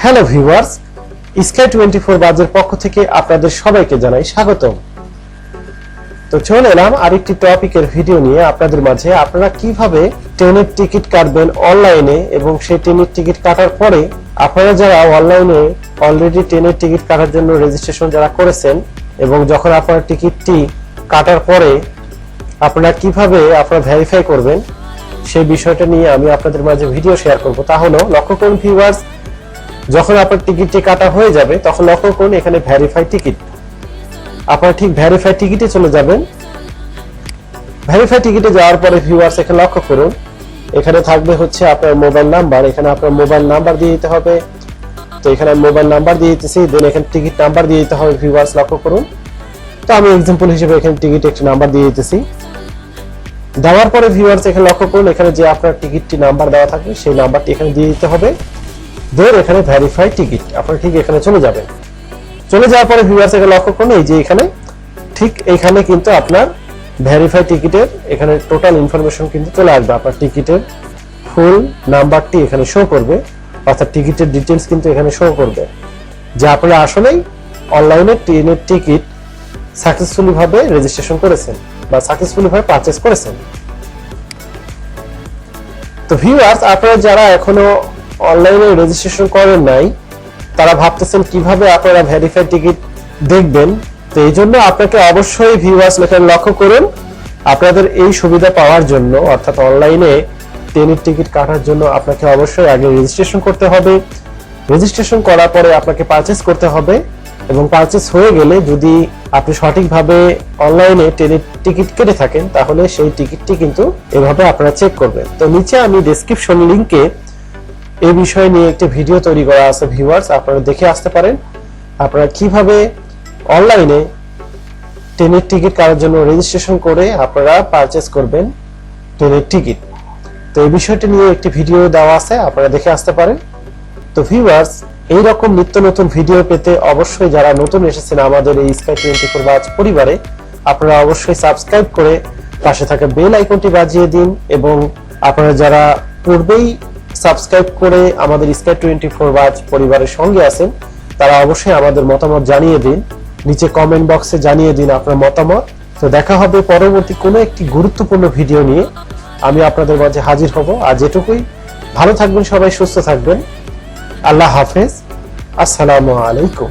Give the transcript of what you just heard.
Hello viewers, 𝗙𝗵𝘁 বাজের পক্ষ থেকে আপনাদের সবাইকে জানাই স্বাগতম। তো চলে এলাম আরেকটি টপিকের ভিডিও নিয়ে আপনাদের মাঝে। আপনারা কিভাবে ট্রেনের টিকিট কাটবেন অনলাইনে, এবং সেই ট্রেনের টিকিট কাটার পরে আপনারা যারা অনলাইনে অলরেডি ট্রেনের টিকিট কাটার জন্য রেজিস্ট্রেশন যারা করেছেন, এবং যখন আপনারা টিকিটটি কাটার পরে আপনারা কিভাবে আপনারা ভেরিফাই করবেন সেই বিষয়টা নিয়ে আমি আপনাদের মাঝে ভিডিও শেয়ার করব। তাহলে লক্ষ্য করুন ভিউয়ার্স, যখন আপনার টিকিটটি কাটা হয়ে যাবে তখন লক্ষ্য করুন এখানে ভেরিফাই টিকিট। আপনারা ঠিক ভেরিফাই টিকিটে চলে যাবেন। ভেরিফাই টিকিটে যাওয়ার পরে ভিউয়ার্স এখানে লক্ষ্য করুন এখানে থাকবে হচ্ছে আপনার মোবাইল নাম্বার। এখানে আপনার মোবাইল নাম্বার দিয়ে দিতে হবে। তো এখানে মোবাইল নাম্বার দিয়ে দিতেছি, দেন এখানে টিকিট নাম্বার দিয়ে দিতে হবে। ভিউয়ার্স লক্ষ্য করুন, তো আমি এক্সাম্পল হিসেবে এখানে টিকিট একটি নাম্বার দিয়ে দিতেছি। দেওয়ার পরে ভিউয়ার্স এখানে লক্ষ্য করুন এখানে যে আপনার টিকিটটি নাম্বার দেওয়া থাকবে সেই নাম্বারটি এখানে দিয়ে দিতে হবে। দেন এখানে ভেরিফাই টিকিট, আপনারা ঠিক এখানে চলে যাবেন। চলে যাওয়ার পরে ভিউয়ার্স এখানে লক্ষ্য করুন এই যে এখানে ঠিক এখানে কিন্তু আপনার ভেরিফাই টিকিটের এখানে টোটাল ইনফরমেশন কিন্তু চলে আসবে। আপনার টিকিটের ফুল নাম্বারটি এখানে শো করবে, অর্থাৎ টিকিটের ডিটেইলস কিন্তু এখানে শো করবে যে আপনারা আসলেই অনলাইনে ট্রেনের টিকিট সাকসেসফুলি ভাবে রেজিস্ট্রেশন করেছেন বা সাকসেসফুলি ভাবে পারচেজ করেছেন। তো ভিউয়ার্স, আপনারা যারা এখনো অনলাইনে রেজিস্ট্রেশন করেন নাই তারা ভাবতেছেন কিভাবে আপনারা ভেরিফাই টিকিট দেখবেন। তো এই জন্য আপনাকে অবশ্যই ভিউয়ার্স এখানে লক্ষ্য করুন আপনাদের এই সুবিধা পাওয়ার জন্য, অর্থাৎ অনলাইনে ট্রেনের টিকিট কাটার জন্য আপনাকে অবশ্যই আগে রেজিস্ট্রেশন করতে হবে। রেজিস্ট্রেশন করার পরে আপনাকে পারচেজ করতে হবে, এবং পারচেজ হয়ে গেলে যদি আপনি সঠিকভাবে অনলাইনে ট্রেনের টিকিট কেটে থাকেন তাহলে সেই টিকিটটি কিন্তু এভাবে আপনারা চেক করবেন। তো নিচে আমি ডেসক্রিপশন লিংকে এই বিষয় নিয়ে একটি ভিডিও তৈরি করা আছে ভিউয়ার্স, আপনারা দেখে আসতে পারেন আপনারা কিভাবে অনলাইনে ট্রেনের টিকিট কাটার জন্য রেজিস্ট্রেশন করে আপনারা পারচেজ করবেন ট্রেনের টিকিট। তো এই বিষয়টি নিয়ে একটি ভিডিও দেওয়া আছে, আপনারা দেখে আসতে পারেন। তো ভিউয়ার্স, এই রকম নিত্য নতুন ভিডিও পেতে অবশ্যই যারা নতুন এসেছেন আমাদের এই 𝗙𝗵𝘁 বাজ পরিবারে, আপনারা অবশ্যই সাবস্ক্রাইব করে পাশে থাকা বেল আইকনটি বাজিয়ে দিন, এবং আপনারা যারা পূর্বেই সাবস্ক্রাইব করে আমাদের 𝗙𝗵𝘁 বাজ পরিবারের সঙ্গে আছেন তারা অবশ্যই আমাদের মতামত জানিয়ে দিন, নিচে কমেন্ট বক্সে জানিয়ে দিন আপনার মতামত। তো দেখা হবে পরবর্তী কোনো একটি গুরুত্বপূর্ণ ভিডিও নিয়ে, আমি আপনাদের মাঝে হাজির হব। আজ এটুকুই, ভালো থাকবেন সবাই, সুস্থ থাকবেন। আল্লাহ হাফেজ, আসসালামু আলাইকুম।